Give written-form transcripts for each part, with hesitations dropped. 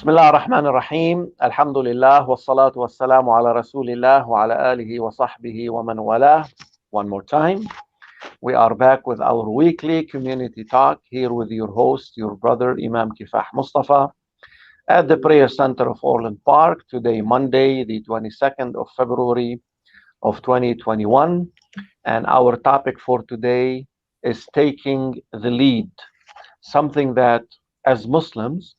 بسم الله الرحمن الرحيم الحمد لله والصلاة والسلام على رسول الله وعلى آله وصحبه ومن والاه. One more time. We are back with our weekly community talk here with your host, your brother Imam Kifah Mustapha at the Prayer Center of Orland Park. Today, Monday, the 22nd of February of 2021. And our topic for today is taking the lead. Something that as Muslims,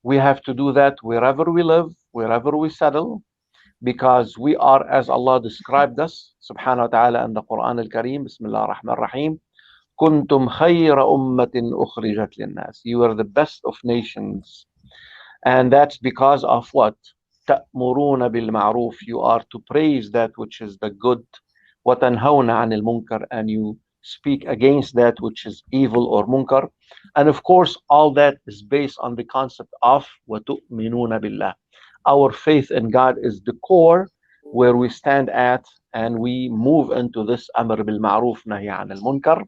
we have to do that wherever we live, wherever we settle, because we are, as Allah described us, subhanahu wa ta'ala, in the Quran al-Kareem, Bismillah ar-Rahman ar-Rahim, كنتم خير أمة أخرجت للناس. You are the best of nations. And that's because of what? تأمرون بالمعروف. You are to praise that which is the good. وتنهون عن المنكر. And you speak against that which is evil or munkar. And of course, all that is based on the concept of وتؤمنون بالله. Our faith in God is the core where we stand at, and we move into this أمر بالمعروف نهي عن المنكر.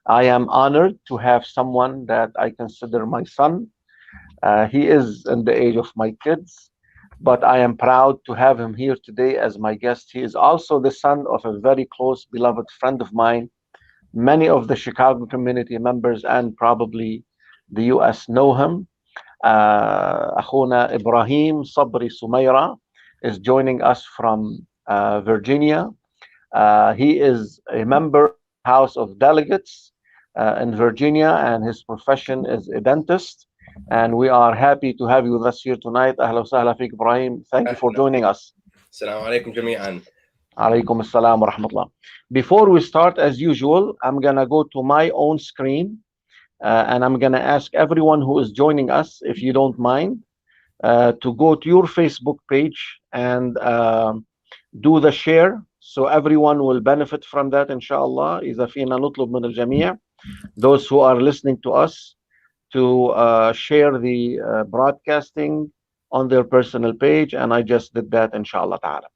I am honored to have someone that I consider my son. He is in the age of my kids, but I am proud to have him here today as my guest. He is also the son of a very close, beloved friend of mine. Many of the Chicago community members and probably the US know him. أخونا Ibraheem Sabri Samirah is joining us from Virginia. He is a member of the House of Delegates in Virginia, and his profession is a dentist. And we are happy to have you with us here tonight. أهلا وسهلا فيك Ibrahim. Thank you for joining us. Assalamu alaikum jami'an. Alaikum assalam wa rahmatullah. Before we start, as usual, I'm going to go to my own screen and I'm going to ask everyone who is joining us, if you don't mind, to go to your Facebook page and do the share, so everyone will benefit from that, inshallah. إذا فينا نطلب من الجميع, those who are listening to us, to share the broadcasting on their personal page, and I just did that, inshallah ta'ala.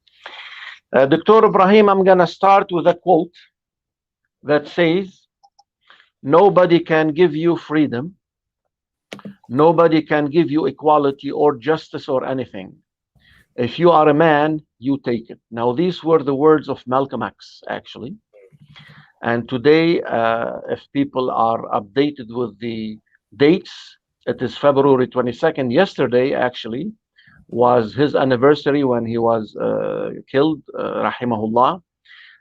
Dr. Ibrahim, I'm going to start with a quote that says, nobody can give you freedom, nobody can give you equality or justice or anything. If you are a man, you take it. Now, these were the words of Malcolm X, actually. And today, if people are updated with the dates, it is February 22nd. Yesterday, actually, was his anniversary when he was killed, rahimahullah.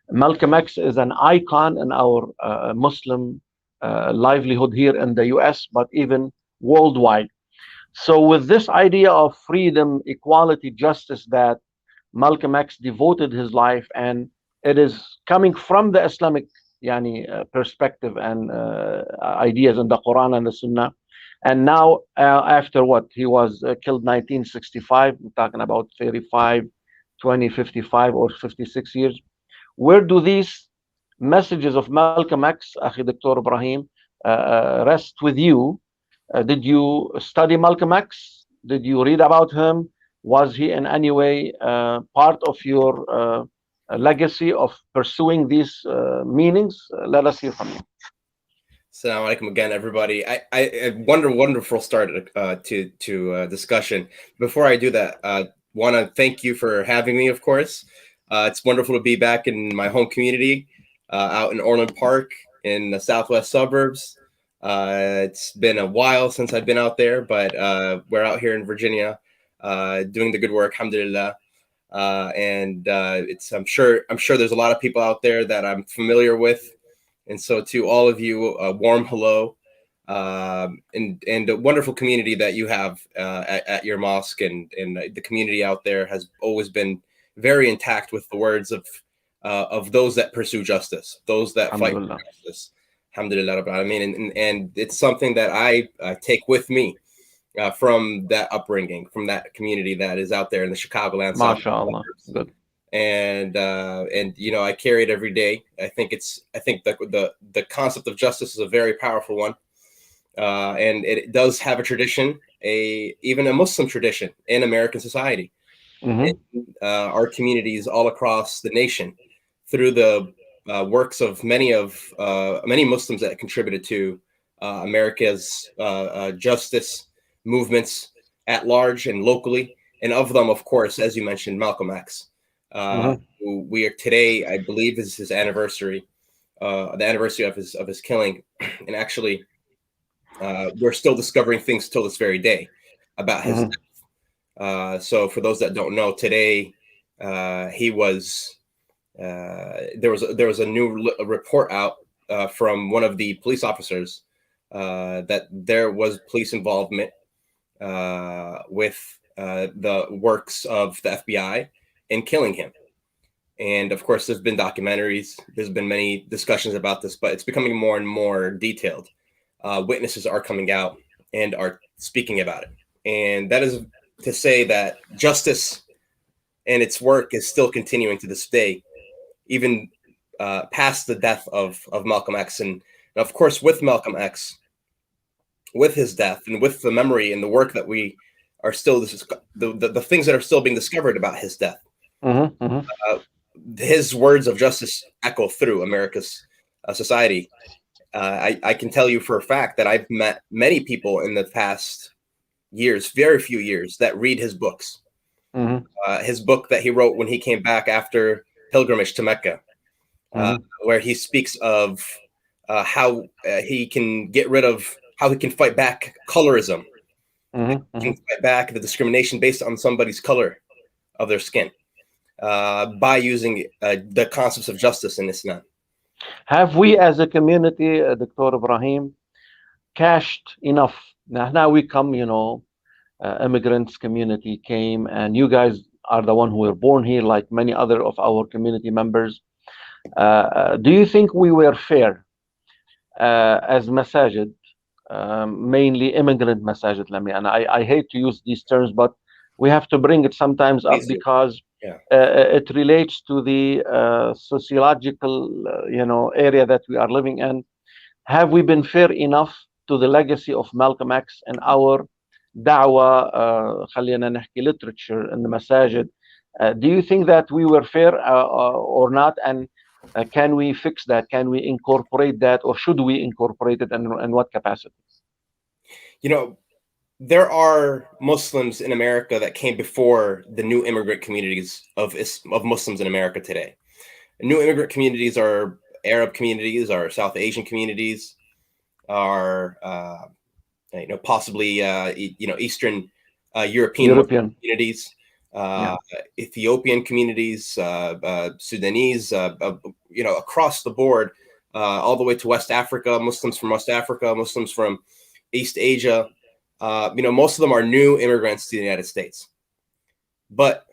Malcolm X is an icon in our Muslim livelihood here in the US, but even worldwide. So with this idea of freedom, equality, justice that Malcolm X devoted his life, and it is coming from the Islamic perspective and ideas in the Quran and the Sunnah. And now, after what? He was killed 1965, we're talking about 35, 20, 55 or 56 years. Where do these messages of Malcolm X, Akhi Dr. Ibrahim, rest with you? Did you study Malcolm X? Did you read about him? Was he in any way part of your legacy of pursuing these meanings? Let us hear from you. Assalamu alaikum again, everybody. I wonderful start to discussion. Before I do that, want to thank you for having me, of course. It's wonderful to be back in my home community, out in Orland Park in the southwest suburbs. It's been a while since I've been out there, but we're out here in Virginia doing the good work, alhamdulillah. And I'm sure there's a lot of people out there that I'm familiar with. And so to all of you, a warm hello, and a wonderful community that you have at your mosque, and the community out there has always been very intact with the words of those that pursue justice, those that fight for justice. Alhamdulillah Rabbil Alameen. And it's something that I take with me from that upbringing, from that community that is out there in the Chicagoland. MashaAllah. Good. And I carry it every day. I think the concept of justice is a very powerful one, and it does have a tradition, even a Muslim tradition in American society. In our communities all across the nation, through the works of many Muslims that contributed to America's justice movements, at large and locally, and of them, of course, as you mentioned, Malcolm X, Mm-hmm. who we are today, I believe, is his anniversary, the anniversary of his killing, and actually, we're still discovering things till this very day about his Mm-hmm. death. So, for those that don't know, today he was there was a new report out from one of the police officers that there was police involvement with the works of the FBI in killing him. And of course, there's been documentaries, there's been many discussions about this, but it's becoming more and more detailed. Witnesses are coming out and are speaking about it. And that is to say that justice and its work is still continuing to this day, even past the death of Malcolm X. And of course, with Malcolm X, with his death and with the memory and the work that we are still, the things that are still being discovered about his death, Mm-hmm. Mm-hmm. his words of justice echo through America's society. I can tell you for a fact that I've met many people in the past years, very few years, that read his books. Mm-hmm. His book that he wrote when he came back after pilgrimage to Mecca, Mm-hmm. where he speaks of how he can get rid of, how he can fight back colorism, Mm-hmm. he Mm-hmm. can fight back the discrimination based on somebody's color of their skin by using the concepts of justice in Islam. Have we, as a community, Dr. Ibrahim, cashed enough? Now we come, immigrants community came, and you guys are the one who were born here, like many other of our community members. Do you think we were fair as masajid, mainly immigrant masajid, Lami? And I hate to use these terms, but we have to bring it sometimes up Please do. because Yeah. it relates to the sociological, area that we are living in. Have we been fair enough to the legacy of Malcolm X and our da'wah, خلينا نحكي literature in the masajid? Do you think that we were fair or not? And can we fix that? Can we incorporate that, or should we incorporate it, and in what capacity? You know, there are Muslims in America that came before the new immigrant communities of Muslims in America today. New immigrant communities are Arab communities, are South Asian communities, are possibly Eastern European Muslim European, communities, yeah. Ethiopian communities, Sudanese, across the board, all the way to West Africa, Muslims from West Africa, Muslims from East Asia. Most of them are new immigrants to the United States. But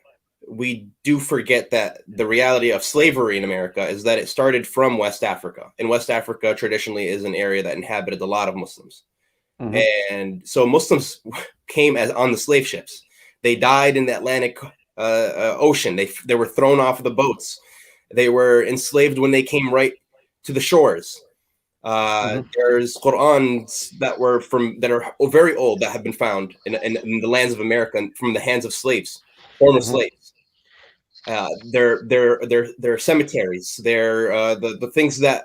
we do forget that the reality of slavery in America is that it started from West Africa. And West Africa traditionally is an area that inhabited a lot of Muslims. Mm-hmm. And so Muslims came as on the slave ships. They died in the Atlantic Ocean. They were thrown off the boats. They were enslaved when they came right to the shores. There's Qur'ans that are very old that have been found in the lands of America from the hands of slaves, former slaves. Their cemeteries. They're the things that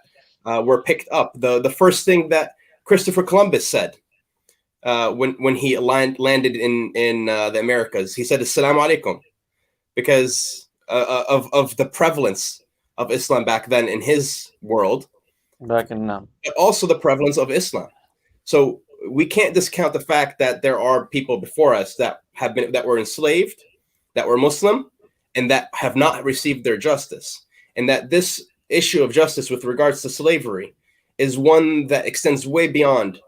were picked up. The first thing that Christopher Columbus said when he landed in the Americas, he said "Assalamu alaikum," because of the prevalence of Islam back then in his world, Back in now. but also the prevalence of Islam. So we can't discount the fact that there are people before us that were enslaved, that were Muslim, and that have not received their justice, and that this issue of justice with regards to slavery is one that extends way beyond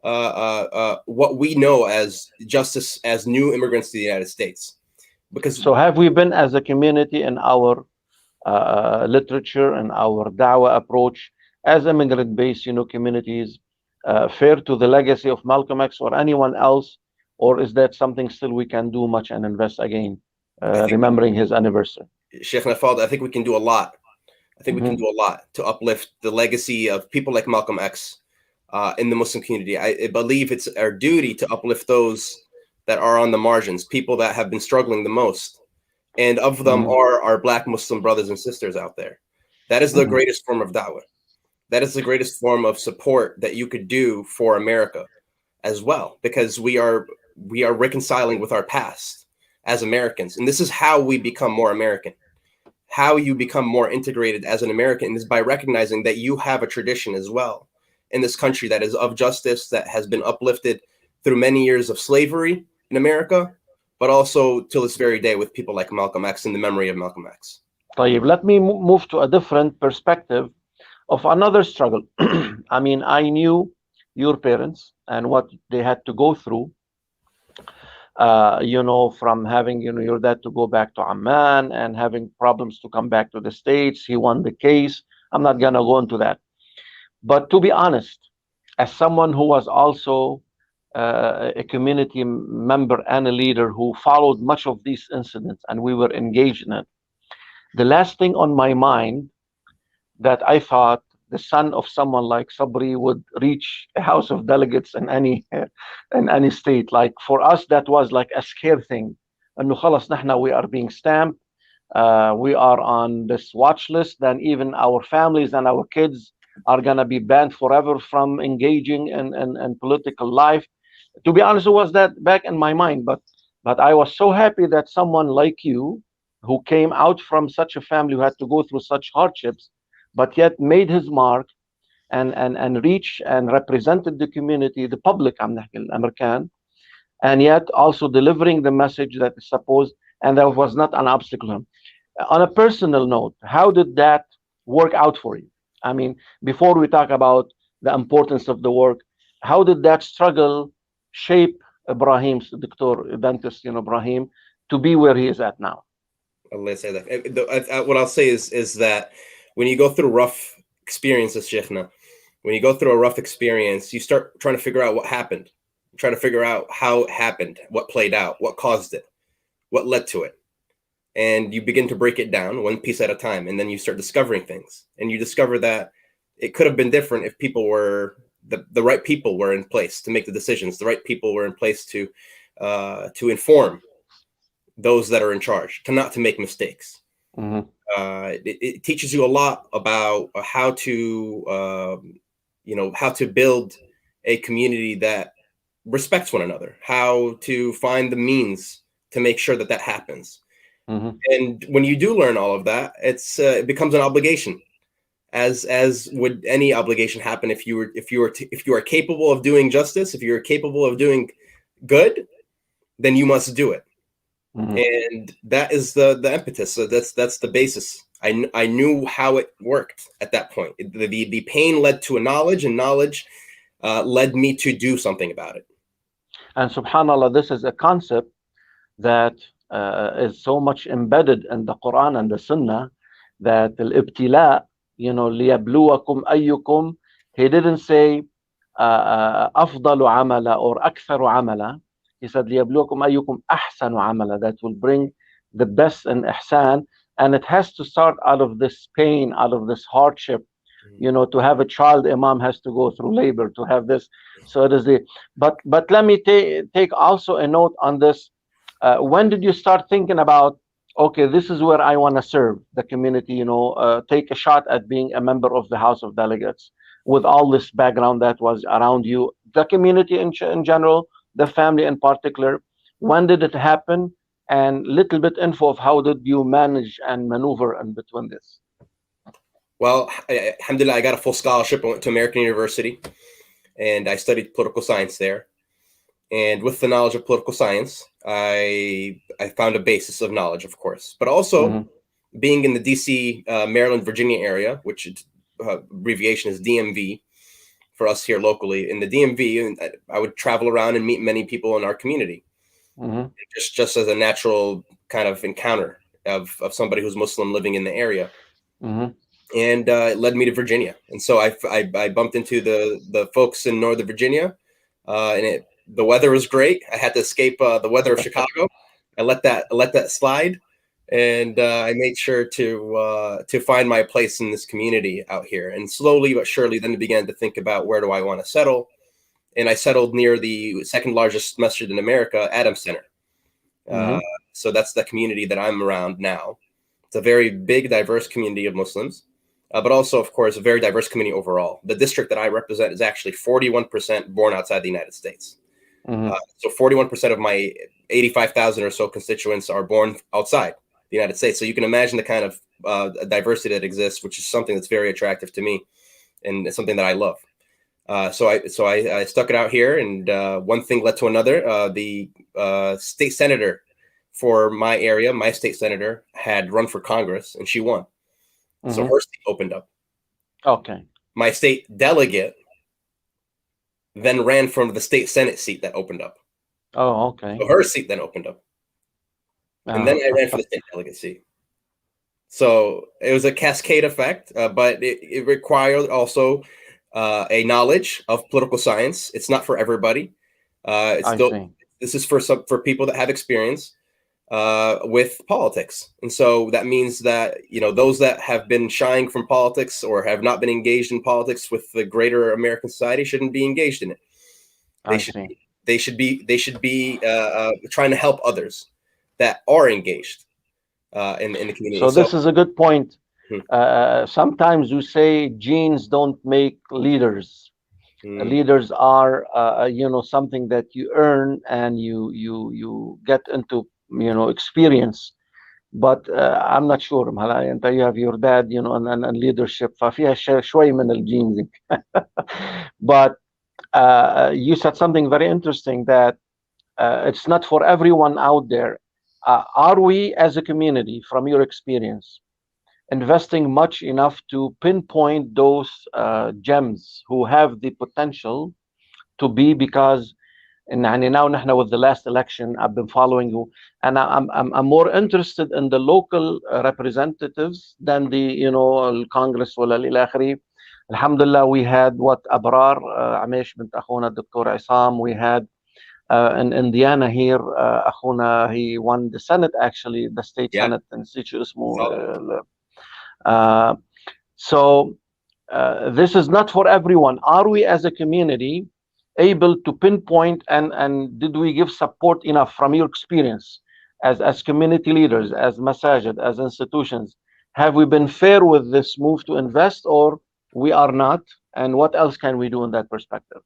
what we know as justice as new immigrants to the United States. Because So have we been, as a community, in our literature and our da'wah approach as immigrant-based, communities, fair to the legacy of Malcolm X or anyone else, or is that something still we can do much and invest again, I think, remembering his anniversary? Sheikh Nafal, I think we can do a lot. I think we can Mhm. do a lot to uplift the legacy of people like Malcolm X in the Muslim community. I believe it's our duty to uplift those that are on the margins, people that have been struggling the most. And of them Mhm. are our Black Muslim brothers and sisters out there. That is the Mhm. greatest form of da'wah. That is the greatest form of support that you could do for America as well, because we are we are reconciling with our past as Americans. And this is how we become more American. How you become more integrated as an American is by recognizing that you have a tradition as well in this country that is of justice, that has been uplifted through many years of slavery in America, but also till this very day with people like Malcolm X and the memory of Malcolm X. طيب, let me move to a different perspective of another struggle. I mean, I knew your parents and what they had to go through, from having, your dad to go back to Amman and having problems to come back to the States. He won the case. I'm not going to go into that. But to be honest, as someone who was also a community member and a leader who followed much of these incidents and we were engaged in it, the last thing on my mind that I thought the son of someone like Sabri would reach a House of Delegates in any state. Like for us, that was like a scare thing. إنه خلص نحن we are being stamped, we are on this watch list. Then even our families and our kids are gonna be banned forever from engaging in political life. To be honest, it was that back in my mind, but I was so happy that someone like you, who came out from such a family who had to go through such hardships, but yet made his mark and reach and represented the community, the public, عم نحكي الأمريكان, and yet also delivering the message that is supposed, and that was not an obstacle. On a personal note, how did that work out for you? I mean, before we talk about the importance of the work, how did that struggle shape Ibrahim's Dr. Dentist, Ibrahim, to be where he is at now? Let's say that. What I'll say is that when you go through rough experiences, Sheikhna, when you go through a rough experience, you start trying to figure out what happened, trying to figure out how it happened, what played out, what caused it, what led to it. And you begin to break it down one piece at a time. And then you start discovering things. And you discover that it could have been different if people were, the right people were in place to make the decisions. The right people were in place to inform those that are in charge, to make mistakes. Mm-hmm. It teaches you a lot about how to build a community that respects one another, how to find the means to make sure that happens. Mm-hmm. And when you do learn all of that, it becomes an obligation, as would any obligation happen if you are capable of doing justice, if you are capable of doing good, then you must do it. Mm-hmm. And that is the impetus. So that's the basis. I knew how it worked at that point. The pain led to a knowledge, and knowledge led me to do something about it. And subhanAllah, this is a concept that is so much embedded in the Quran and the Sunnah, that al-ibtila, liyabluwakum ayyukum, he didn't say afdalu amala or aktharu amala. He said liyabluwakum ayyukum ahsanu amala, that will bring the best in ihsan. And it has to start out of this pain, out of this hardship. To have a child, Imam has to go through labor, to have this. So it is but let me take also a note on this. When did you start thinking about, okay, this is where I want to serve the community, take a shot at being a member of the House of Delegates with all this background that was around you, the community in general, the family in particular? When did it happen? And little bit info of how did you manage and maneuver in between this? Well, alhamdulillah, I got a full scholarship. I went to American University and I studied political science there. And with the knowledge of political science, I found a basis of knowledge, of course, but also being in the DC, Maryland, Virginia area, which abbreviation is DMV for us here locally. In the DMV, I would travel around and meet many people in our community, just as a natural kind of encounter of somebody who's Muslim living in the area. And it led me to Virginia. And so I bumped into the folks in Northern Virginia, and the weather was great. I had to escape the weather of Chicago. I let that slide, and I made sure to find my place in this community out here. And slowly but surely, then I began to think about, where do I want to settle? And I settled near the second largest masjid in America, Adams Center. So that's the community that I'm around now. It's a very big, diverse community of Muslims, but also, of course, a very diverse community overall. The district that I represent is actually 41% born outside the United States. So 41% of my 85,000 or so constituents are born outside the United States. So you can imagine the kind of diversity that exists, which is something that's very attractive to me, and it's something that I love. So I stuck it out here, and one thing led to another. The state senator for my area, my state senator, had run for Congress, and she won. So her seat opened up. Okay. My state delegate then ran from the state Senate seat that opened up. Oh, okay. So her seat then opened up. And then I ran for the state delegate seat. So it was a cascade effect, but it required also a knowledge of political science. It's not for everybody. This is for people that have experience with politics. And so that means that, those that have been shying from politics or have not been engaged in politics with the greater American society shouldn't be engaged in it. They should be trying to help others that are engaged in the community. So this is a good point. Sometimes you say genes don't make leaders. Leaders are, something that you earn and you get into, experience. But I'm not sure. You have your dad, and leadership. ففيها شوي من الجينز. But you said something very interesting, that it's not for everyone out there. Are we, as a community, from your experience, investing much enough to pinpoint those gems who have the potential to be? Because now with the last election, I've been following you, and I'm more interested in the local representatives than the Congress ولا إلى آخره. Alhamdulillah, we had أبرار عميش بنت أخونا الدكتور عصام. We had in Indiana here, أخونا, he won the Senate, actually, the state Senate in situ اسمه. So this is not for everyone. Are we, as a community, able to pinpoint, and did we give support enough from your experience as community leaders, as masajid, as institutions? Have we been fair with this move to invest, or we are not? And what else can we do in that perspective?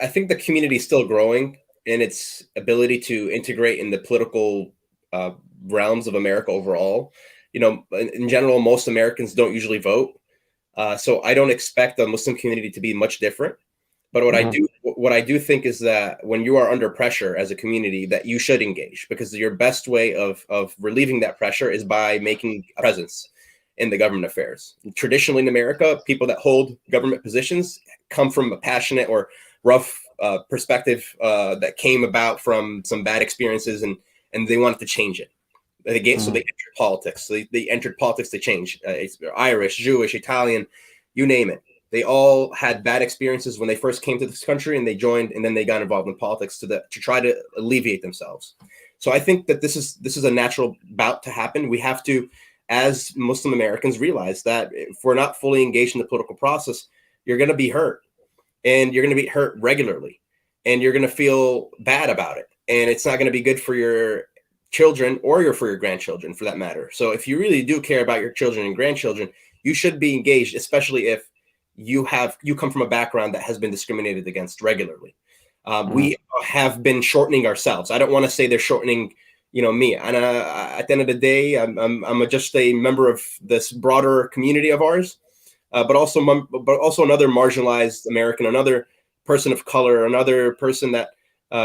I think the community is still growing in its ability to integrate in the political realms of America overall. In general, most Americans don't usually vote. So I don't expect the Muslim community to be much different. But what I do think is that when you are under pressure as a community, that you should engage, because your best way of relieving that pressure is by making a presence in the government affairs. Traditionally in America, people that hold government positions come from a passionate or rough perspective that came about from some bad experiences, and they wanted to change it. So they entered politics. They entered politics to change. Irish, Jewish, Italian, you name it. They all had bad experiences when they first came to this country, and they joined, and then they got involved in politics to try to alleviate themselves. So I think that this is a natural bout to happen. We have to, as Muslim Americans, realize that if we're not fully engaged in the political process, you're going to be hurt, and you're going to be hurt regularly, and you're going to feel bad about it, and it's not going to be good for your children or for your grandchildren, for that matter. So if you really do care about your children and grandchildren, you should be engaged, especially if you come from a background that has been discriminated against regularly. We have been shortening ourselves. I don't want to say they're shortening, me. And at the end of the day, I'm just a member of this broader community of ours, but also another marginalized American, another person of color, another person that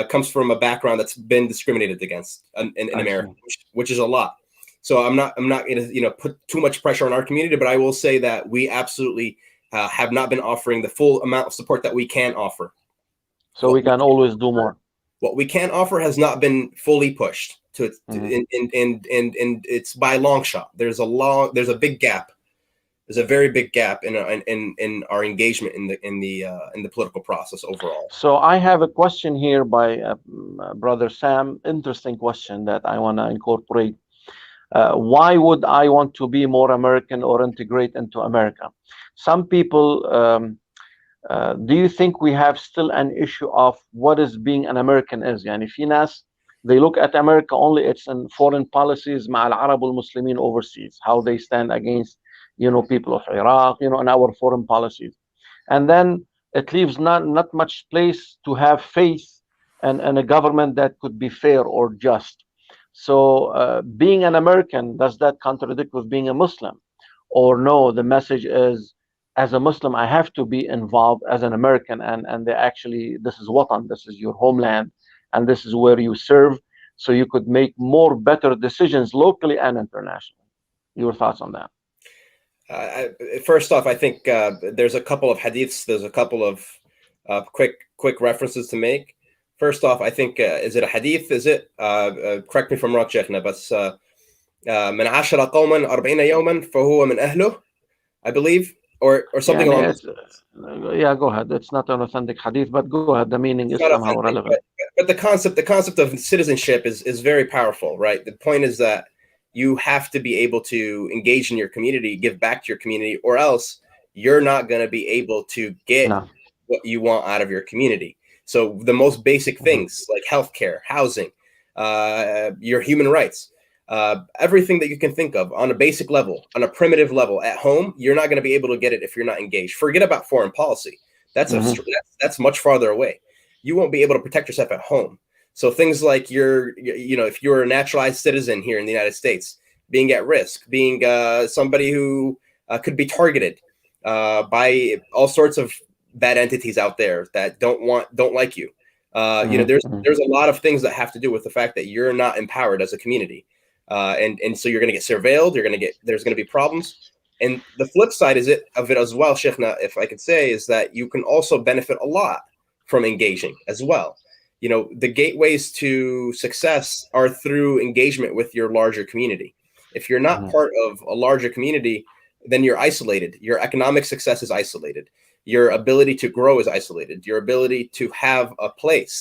comes from a background that's been discriminated against in America, which is a lot. So I'm not going to put too much pressure on our community, but I will say that we absolutely have not been offering the full amount of support that we can offer. So we can always do more. What we can offer has not been fully pushed and it's by a long shot. There's a big gap. There's a very big gap in our engagement in the political process overall. So I have a question here by Brother Sam. Interesting question that I want to incorporate. Why would I want to be more American or integrate into America? Some people, do you think we have still an issue of what is being an American is? يعني في ناس, they look at America only, it's in foreign policies مع العرب والمسلمين overseas, how they stand against, people of Iraq, in our foreign policies. And then it leaves not much place to have faith and a government that could be fair or just. So, being an American, does that contradict with being a Muslim? Or no, the message is, as a Muslim, I have to be involved as an American, and they actually, this is Watan, this is your homeland, and this is where you serve, so you could make more better decisions locally and internationally. Your thoughts on that? First off, I think there's a couple of hadiths. There's a couple of quick references to make. First off, I think is it a hadith? Is it? Correct me if I'm wrong, Sheikhna, but من عاشر قوما 40 يوما فهو من أهله, I believe, or something يعني along those it's, yeah, go ahead. It's not an authentic hadith, but go ahead. The meaning It's is not somehow authentic, relevant. but the concept of citizenship is very powerful, right? The point is that you have to be able to engage in your community, give back to your community, or else you're not going to be able to get No. what you want out of your community. So the most basic Mhm. things like healthcare, housing, your human rights, everything that you can think of on a basic level, on a primitive level at home, you're not going to be able to get it if you're not engaged. Forget about foreign policy. That's Mhm. that's much farther away. You won't be able to protect yourself at home. So things like if you're a naturalized citizen here in the United States, being at risk, being somebody who could be targeted by all sorts of bad entities out there that don't like you. Mhm. Mhm. There's a lot of things that have to do with the fact that you're not empowered as a community, and so you're going to get surveilled. There's going to be problems. And the flip side of it as well, Sheikhna, if I could say, is that you can also benefit a lot from engaging as well. The gateways to success are through engagement with your larger community. If you're not Mhm. part of a larger community, then you're isolated. Your economic success is isolated. Your ability to grow is isolated. Your ability to have a place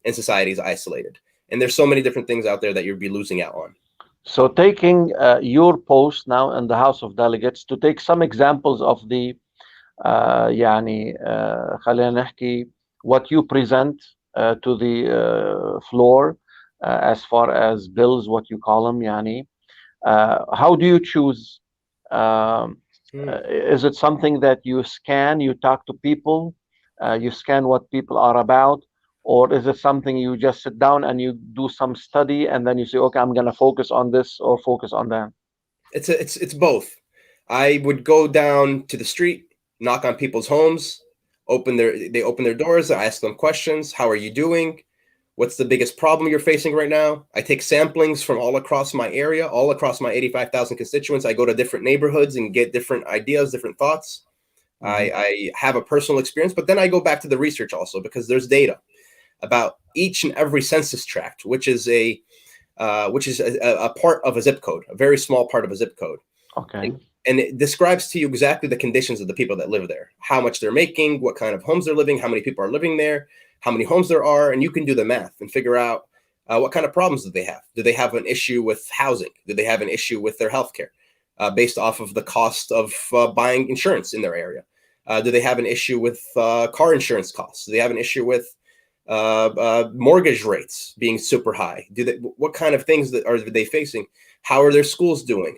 in society is isolated. And there's so many different things out there that you'll be losing out on. So, taking your post now in the House of Delegates, to take some examples of the يعني خلينا نحكي what you present to the floor, as far as bills, what you call them, يعني how do you choose? Um, Hmm. is it something that you scan, you talk to people, you scan what people are about, or is it something you just sit down and you do some study and then you say, okay, I'm going to focus on this or focus on that? It's both. I would go down to the street, knock on people's homes, they open their doors, I ask them questions. How are you doing? What's the biggest problem you're facing right now? I take samplings from all across my area, all across my 85,000 constituents. I go to different neighborhoods and get different ideas, different thoughts. Mhm. I have a personal experience, but then I go back to the research also because there's data about each and every census tract, which is a part of a zip code, a very small part of a zip code. Okay. And it describes to you exactly the conditions of the people that live there, how much they're making, what kind of homes they're living, how many people are living there, how many homes there are, and you can do the math and figure out what kind of problems do they have. Do they have an issue with housing? Do they have an issue with their healthcare, based off of the cost of buying insurance in their area? Do they have an issue with car insurance costs? Do they have an issue with mortgage rates being super high? What kind of things that are they facing? How are their schools doing?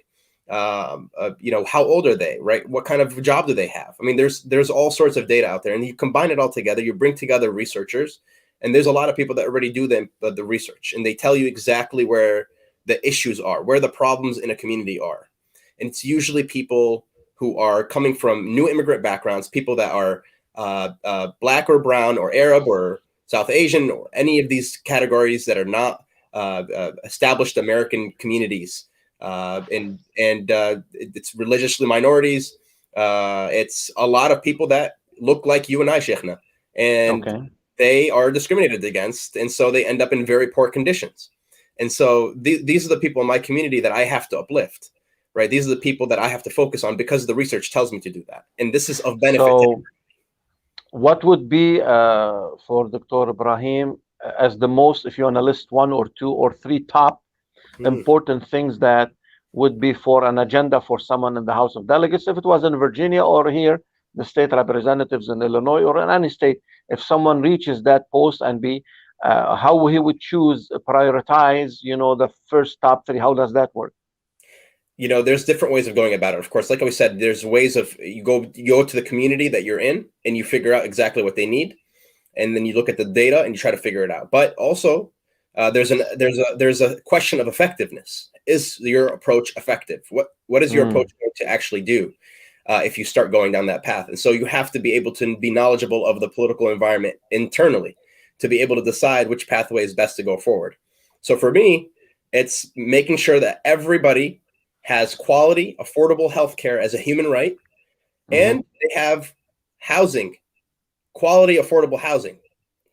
How old are they? Right? What kind of job do they have? I mean, there's all sorts of data out there, and you combine it all together. You bring together researchers, and there's a lot of people that already do the research, and they tell you exactly where the issues are, where the problems in a community are, and it's usually people who are coming from new immigrant backgrounds, people that are black or brown or Arab or South Asian or any of these categories that are not established American communities, and it's religiously minorities. It's a lot of people that look like you and I, Sheikhna, and Okay. they are discriminated against, and so they end up in very poor conditions. And so these are the people in my community that I have to uplift, right? These are the people that I have to focus on because the research tells me to do that, and this is of benefit to. So, what would be for Dr. Ibrahim as the most, if you want to list one or two or three top Hmm. important things that would be for an agenda for someone in the House of Delegates, if it was in Virginia or here, the state representatives in Illinois or in any state, if someone reaches that post and be, how he would choose, prioritize, the first top three, how does that work? There's different ways of going about it. Of course, like we said, there's ways of you go to the community that you're in and you figure out exactly what they need. and then you look at the data and you try to figure it out. But also, there's a question of effectiveness. Is your approach effective? What is your approach going to actually do if you start going down that path? And so you have to be able to be knowledgeable of the political environment internally to be able to decide which pathway is best to go forward. So for me, it's making sure that everybody has quality, affordable healthcare as a human right, and they have housing, quality, affordable housing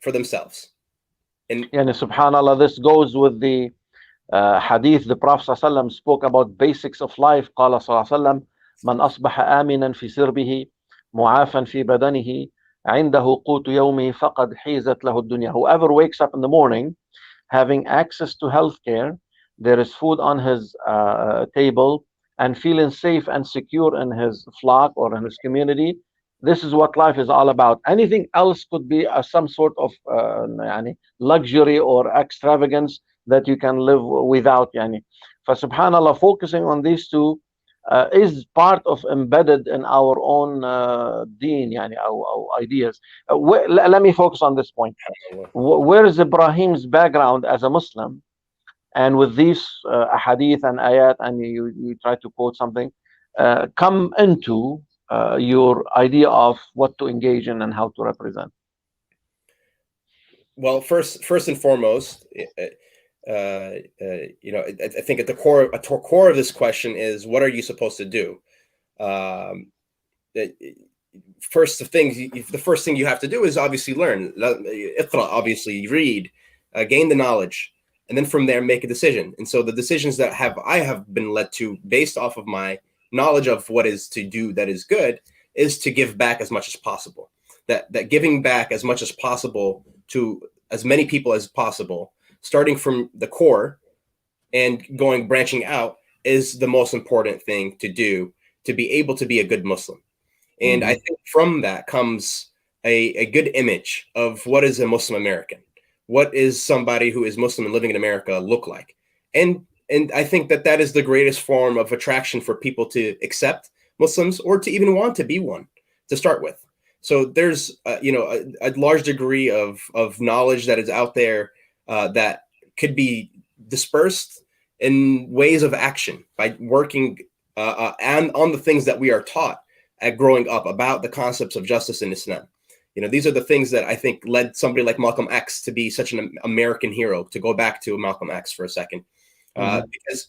for themselves. And subhanallah, this goes with the hadith. The Prophet ﷺ spoke about basics of life. قال صلى الله عليه وسلم من أصبح آمنا في سربه معافا في بدنه عنده قوت يومه فقد حيزت له الدنيا. Whoever wakes up in the morning having access to healthcare, there is food on his table, and feeling safe and secure in his flock or in his community, this is what life is all about. Anything else could be some sort of luxury or extravagance that you can live without. فسبحان focusing on these two is part of embedded in our own deen, our ideas. Let me focus on this point. Where is Ibrahim's background as a Muslim? And with these hadith and ayat, and you try to quote something, come into your idea of what to engage in and how to represent. Well, first and foremost, I think at the core of this question is, what are you supposed to do? The first thing you have to do is obviously learn. Obviously read, gain the knowledge, and then from there make a decision. And so the decisions that I have been led to based off of my knowledge of what is to do that is good is to give back as much as possible. That giving back as much as possible to as many people as possible, starting from the core and branching out, is the most important thing to do to be able to be a good Muslim. And I think from that comes a good image of what is a Muslim American. What is somebody who is Muslim and living in America look like? And I think that is the greatest form of attraction for people to accept Muslims or to even want to be one to start with. So there's a large degree of knowledge that is out there that could be dispersed in ways of action by working and on the things that we are taught at growing up about the concepts of justice in Islam. These are the things that I think led somebody like Malcolm X to be such an American hero, to go back to Malcolm X for a second,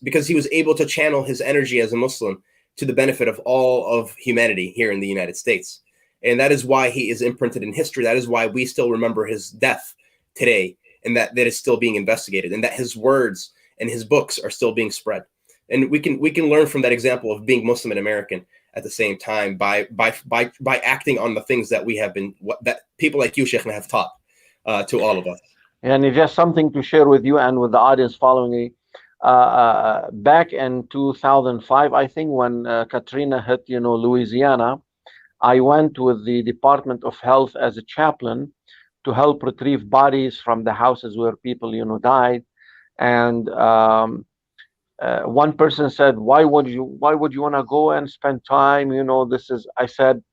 because he was able to channel his energy as a Muslim to the benefit of all of humanity here in the United States. And that is why he is imprinted in history. That is why we still remember his death today, and that is still being investigated, and that his words and his books are still being spread. And we can learn from that example of being Muslim and American at the same time by acting on the things that we have that people like you, Sheikh, have taught to all of us. And it's just something to share with you and with the audience following me. Back in 2005, I think, when Katrina hit, Louisiana, I went with the Department of Health as a chaplain to help retrieve bodies from the houses where people, died. And one person said, why would you want to go and spend time? I said,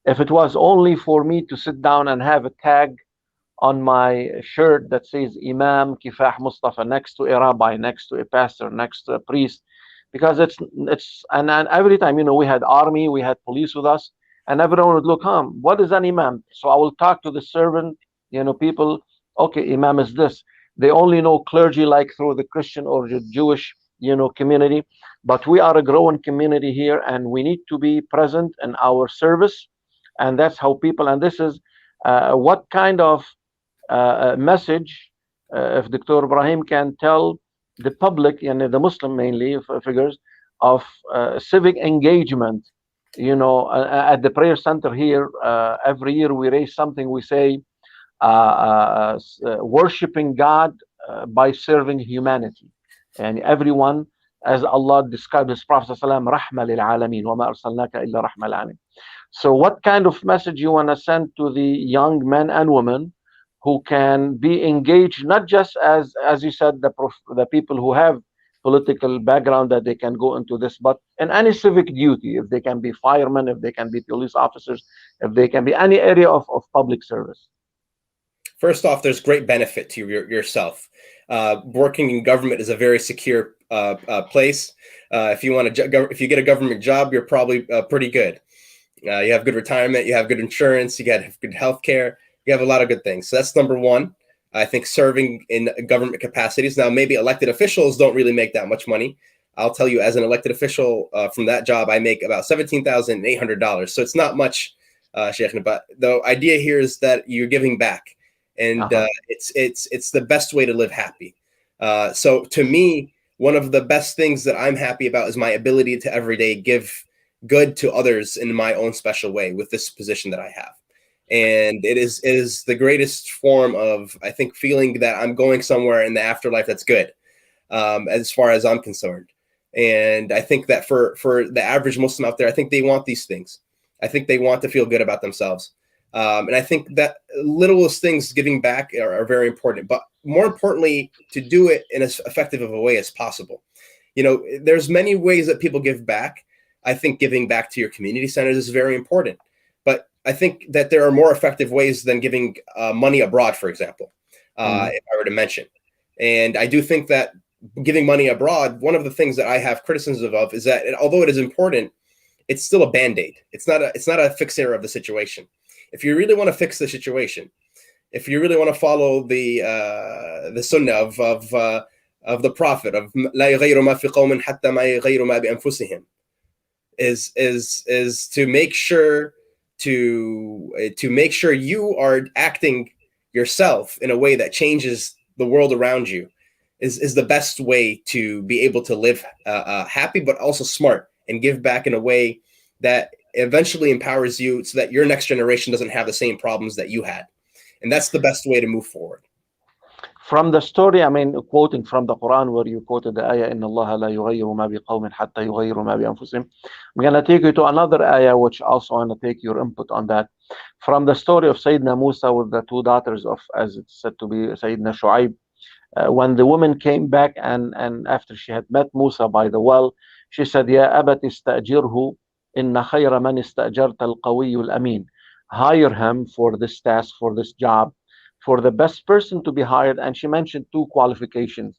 if it was only for me to sit down and have a tag on my shirt that says Imam, Kifah, Mustapha, next to a rabbi, next to a pastor, next to a priest, because and every time, we had army, we had police with us, and everyone would look, what is an Imam? So I will talk to the servant, people, okay, Imam is this. They only know clergy like through the Christian or the Jewish, community, but we are a growing community here, and we need to be present in our service. And that's how people, and this is what kind of message, if Dr. Ibraheem can tell the public, and the Muslim mainly figures, of civic engagement. At the prayer center here, every year we raise something, we say, worshiping God by serving humanity. And everyone, as Allah described His Prophet ﷺ, Rahma lil Alameen, wa ma arsalnaka illa rahma lil Alameen. So what kind of message you want to send to the young men and women who can be engaged, not just as you said, the people who have political background, that they can go into this, but in any civic duty, if they can be firemen, if they can be police officers, if they can be any area of public service? First off, there's great benefit to yourself. Working in government is a very secure place. If you get a government job, you're probably pretty good. You have good retirement, you have good insurance, you get good health care, you have a lot of good things. So that's number one. I think serving in government capacities. Now, maybe elected officials don't really make that much money. I'll tell you, as an elected official from that job, I make about $17,800. So it's not much, Sheikh. But the idea here is that you're giving back, and it's the best way to live happy. So to me, one of the best things that I'm happy about is my ability to every day give good to others in my own special way with this position that I have. And it is the greatest form of, I think, feeling that I'm going somewhere in the afterlife that's good, as far as I'm concerned. And I think that for the average Muslim out there, I think they want these things. I think they want to feel good about themselves. And I think that littlest things giving back are very important, but more importantly, to do it in as effective of a way as possible. You know, there's many ways that people give back. I think giving back to your community centers is very important, but I think that there are more effective ways than giving money abroad, for example, if I were to mention. And I do think that giving money abroad, one of the things that I have criticism of is that although it is important, it's still a Band-Aid. It's not a fixer of the situation. If you really want to fix the situation, if you really want to follow the sunnah of the Prophet of لا يغير ما في قوم حتى ما يغيروا ما بأنفسهم, is to make sure you are acting yourself in a way that changes the world around you is the best way to be able to live happy, but also smart, and give back in a way that eventually empowers you so that your next generation doesn't have the same problems that you had. And that's the best way to move forward. From the story, I mean, quoting from the Quran where you quoted the ayah, إِنَّ اللَّهَ لَا يُغَيِّرُ مَا بِقَوْمٍ حَتَّى يُغَيِّرُوا مَا بِأَنفُسِهِمْ. I'm going to take you to another ayah, which also want to take your input on that. From the story of Sayyidina Musa with the two daughters of, as it's said to be, Sayyidina Shu'aib. When the woman came back and after she had met Musa by the well, she said, يَا أَبَتِ اسْتَأْجِرْهُ إِنَّ خَيْرَ مَنِ اسْتَأْجَرْتَ الْقَوِيُّ الْأَمِينُ. Hire him for this task, for this job, for the best person to be hired. And she mentioned two qualifications.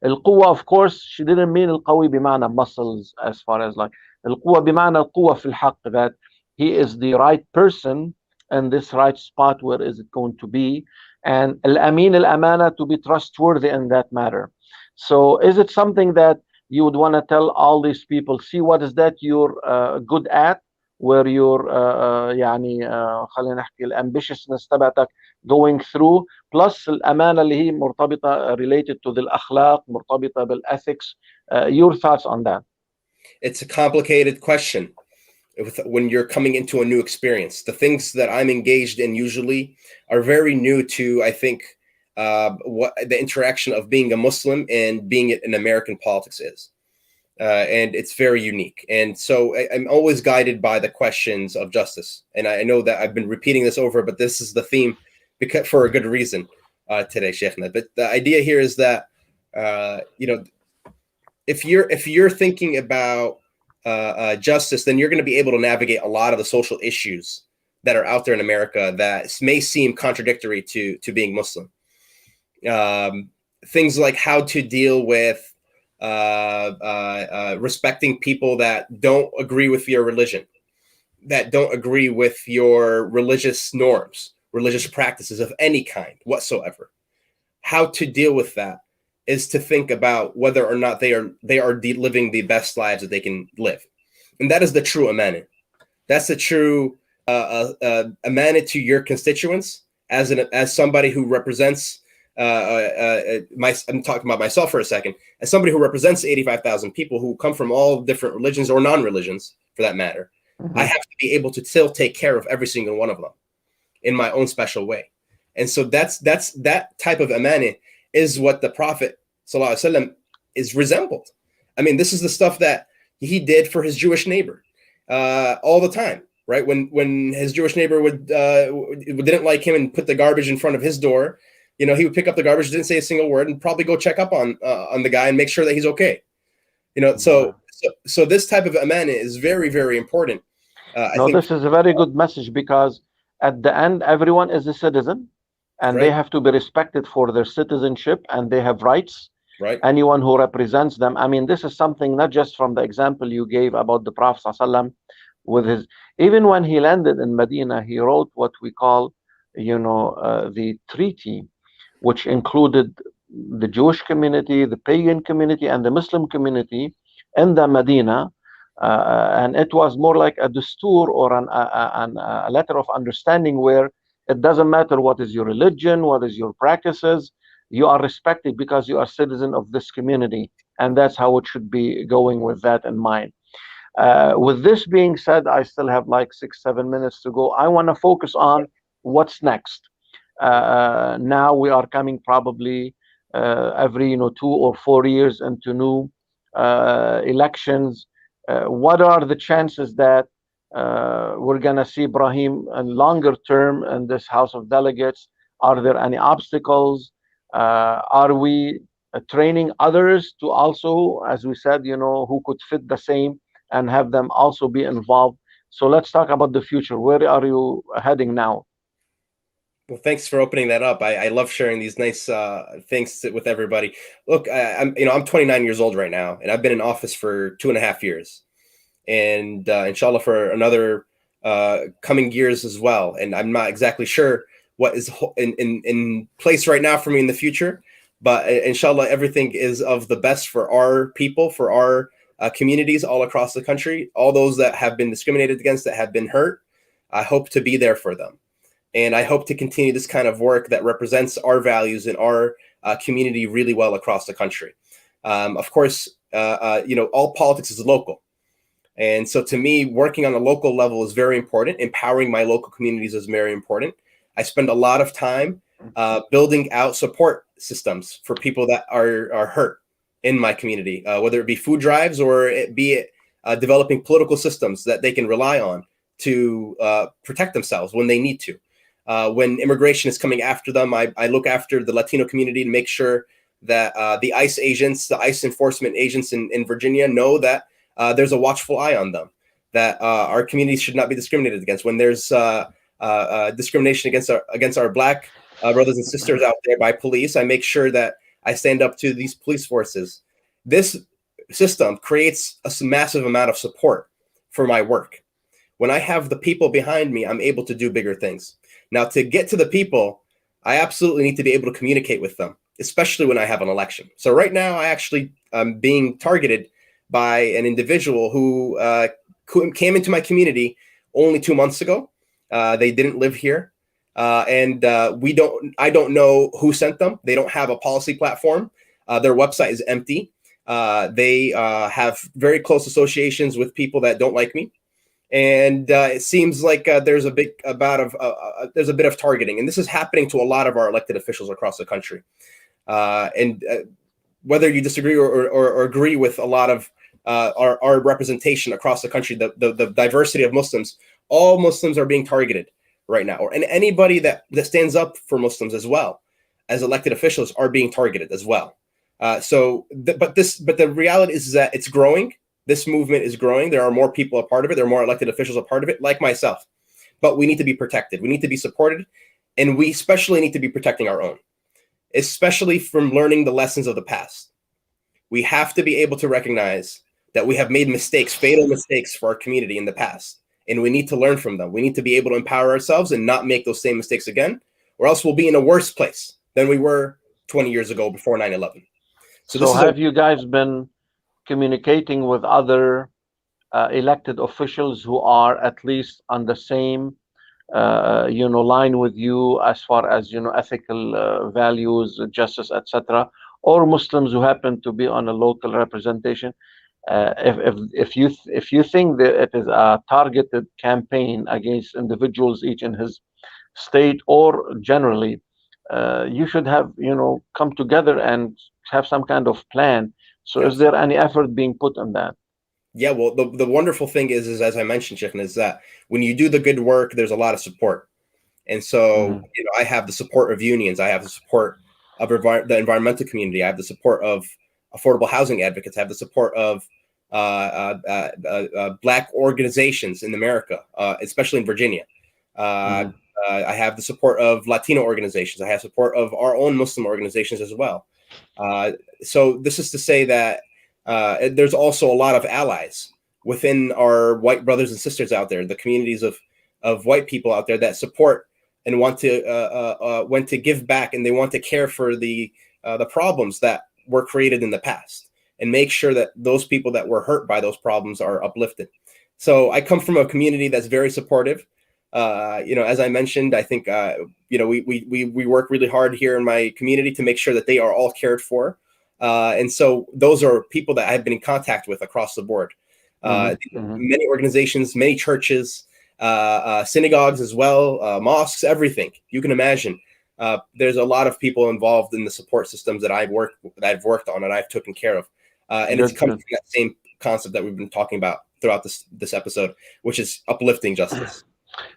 القوة, of course, she didn't mean القوي بمعنى muscles, as far as like القوة بمعنى القوة في الحق, that he is the right person in this right spot, where is it going to be, and الأمين الأمانة, to be trustworthy in that matter. So is it something that you would want to tell all these people, see what is that you're good at, where you're يعني خلينا نحكي الambitiousness تبعتك going through, plus الأمانة اللي هي مرتبطة related to الأخلاق, مرتبطة بالethics. Your thoughts on that? It's a complicated question. When you're coming into a new experience, the things that I'm engaged in usually are very new to, I think, what the interaction of being a Muslim and being in American politics is. And it's very unique. And so I'm always guided by the questions of justice. And I know that I've been repeating this over, but this is the theme because for a good reason today, Sheikhna. But the idea here is that, you know, if you're thinking about justice, then you're going to be able to navigate a lot of the social issues that are out there in America that may seem contradictory to being Muslim. Things like how to deal with respecting people that don't agree with your religion, that don't agree with your religious norms, religious practices of any kind whatsoever. How to deal with that is to think about whether or not they are living the best lives that they can live. And that is the true amanah. That's the true amanah to your constituents as somebody who represents I'm talking about myself for a second, as somebody who represents 85,000 people who come from all different religions or non-religions for that matter. I have to be able to still take care of every single one of them in my own special way. And so that's that type of amanah is what the Prophet ﷺ is resembled. I mean, this is the stuff that he did for his Jewish neighbor all the time, right? When his Jewish neighbor didn't like him and put the garbage in front of his door, you know, he would pick up the garbage, didn't say a single word, and probably go check up on the guy and make sure that he's okay. You know, so this type of amanah is very, very important. This is a very good message, because at the end, everyone is a citizen. and they Right. have to be respected for their citizenship, and they have rights. Right. Anyone who represents them. I mean, this is something not just from the example you gave about the Prophet ﷺ with his, even when he landed in Medina, he wrote what we call, the treaty, which included the Jewish community, the pagan community, and the Muslim community in the Medina. And it was more like a dustur or a letter of understanding where it doesn't matter what is your religion, what is your practices, you are respected because you are citizen of this community. And that's how it should be, going with that in mind. With this being said, I still have like 6, 7 minutes to go. I want to focus on what's next. Now we are coming probably every 2 or 4 years into new elections. What are the chances that we're going to see Ibrahim in longer term in this House of Delegates? Are there any obstacles? Are we training others to also, as we said, who could fit the same and have them also be involved? So let's talk about the future. Where are you heading now? Well, thanks for opening that up. I love sharing these nice things with everybody. Look, I'm 29 years old right now, and I've been in office for 2.5 years, and inshallah for another coming years as well. And I'm not exactly sure what is in place right now for me in the future, but inshallah everything is of the best for our people, for our communities all across the country, all those that have been discriminated against, that have been hurt. I hope to be there for them. And I hope to continue this kind of work that represents our values and our community really well across the country. Of course, all politics is local. And so to me, working on a local level is very important. Empowering my local communities is very important. I spend a lot of time building out support systems for people that are hurt in my community, whether it be food drives or it be developing political systems that they can rely on to protect themselves when they need to. When immigration is coming after them, I look after the Latino community to make sure that the ICE agents, the ICE enforcement agents in Virginia know that there's a watchful eye on them, that our communities should not be discriminated against. When there's discrimination against our Black brothers and sisters out there by police, I make sure that I stand up to these police forces. This system creates a massive amount of support for my work. When I have the people behind me, I'm able to do bigger things. Now, to get to the people, I absolutely need to be able to communicate with them, especially when I have an election. So right now, I actually am being targeted by an individual who came into my community only 2 months ago. They didn't live here. And I don't know who sent them. They don't have a policy platform. Their website is empty. They have very close associations with people that don't like me. And it seems like there's a bit of targeting, and this is happening to a lot of our elected officials across the country. And whether you disagree or agree with a lot of our representation across the country, the diversity of Muslims, all Muslims are being targeted right now, and anybody that stands up for Muslims as well as elected officials are being targeted as well. But the reality is that it's growing. This movement is growing. There are more people a part of it. There are more elected officials a part of it, like myself. But we need to be protected. We need to be supported. And we especially need to be protecting our own, especially from learning the lessons of the past. We have to be able to recognize that we have made mistakes, fatal mistakes for our community in the past. And we need to learn from them. We need to be able to empower ourselves and not make those same mistakes again, or else we'll be in a worse place than we were 20 years ago before 9/11. So have you guys been communicating with other elected officials who are at least on the same line with you as far as ethical values, justice, etc., or Muslims who happen to be on a local representation? If you think that it is a targeted campaign against individuals, each in his state or generally, you should have come together and have some kind of plan. So is there any effort being put on that? Yeah, well, the wonderful thing is as I mentioned, Sheikh, is that when you do the good work, there's a lot of support. And so, I have the support of unions. I have the support of the environmental community. I have the support of affordable housing advocates. I have the support of Black organizations in America, especially in Virginia. I have the support of Latino organizations. I have support of our own Muslim organizations as well. So this is to say that there's also a lot of allies within our white brothers and sisters out there, the communities of white people out there that support and want to give back, and they want to care for the problems that were created in the past and make sure that those people that were hurt by those problems are uplifted. So I come from a community that's very supportive. As I mentioned, I think we work really hard here in my community to make sure that they are all cared for. And so those are people that I've been in contact with across the board. Many organizations, many churches, synagogues as well, mosques, everything you can imagine. There's a lot of people involved in the support systems that I've worked on and I've taken care of. And it's coming from that same concept that we've been talking about throughout this episode, which is uplifting justice.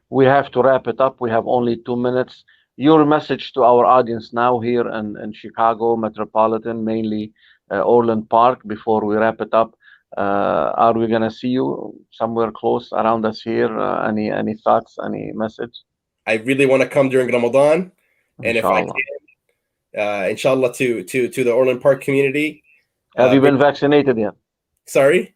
We have to wrap it up. We have only 2 minutes. Your message to our audience now here in Chicago Metropolitan, mainly Orland Park, before we wrap it up. Are we going to see you somewhere close around us here? Any thoughts, any message? I really want to come during Ramadan. And inshallah. If I can, inshallah, to the Orland Park community. Have you been vaccinated yet? Sorry?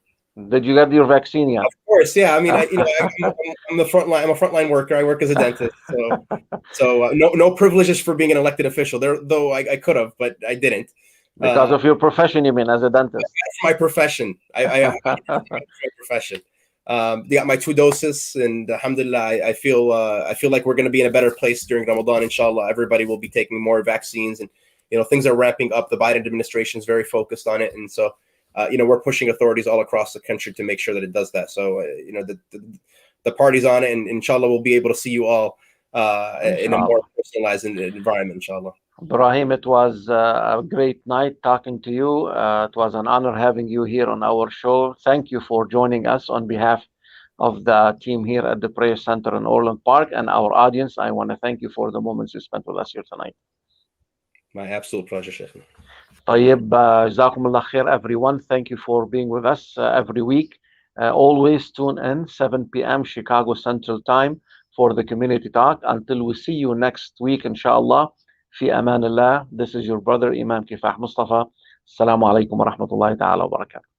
Did you get your vaccine yet? Of course, yeah. I mean, I'm the front line. I'm a frontline worker. I work as a dentist, so no privileges for being an elected official. Though I could have, but I didn't. Because of your profession, you mean, as a dentist? That's my profession. I my profession. Got my 2 doses, and alhamdulillah, I feel like we're going to be in a better place during Ramadan. Inshallah, everybody will be taking more vaccines, and things are ramping up. The Biden administration is very focused on it, and so. We're pushing authorities all across the country to make sure that it does that. So, the party's on it, and inshallah, we'll be able to see you all in a more personalized environment, inshallah. Ibraheem, it was a great night talking to you. It was an honor having you here on our show. Thank you for joining us on behalf of the team here at the Prayer Center in Orland Park and our audience. I want to thank you for the moments you spent with us here tonight. My absolute pleasure, Sheikh. طيب, جزاكم الله خير, everyone. Thank you for being with us every week. Always tune in 7 p.m. Chicago Central Time for the Community Talk. Until we see you next week, inshallah. في أمان الله. This is your brother, Imam Kifah Mustapha. Assalamu alaikum wa rahmatullahi ta'ala wa barakatuh.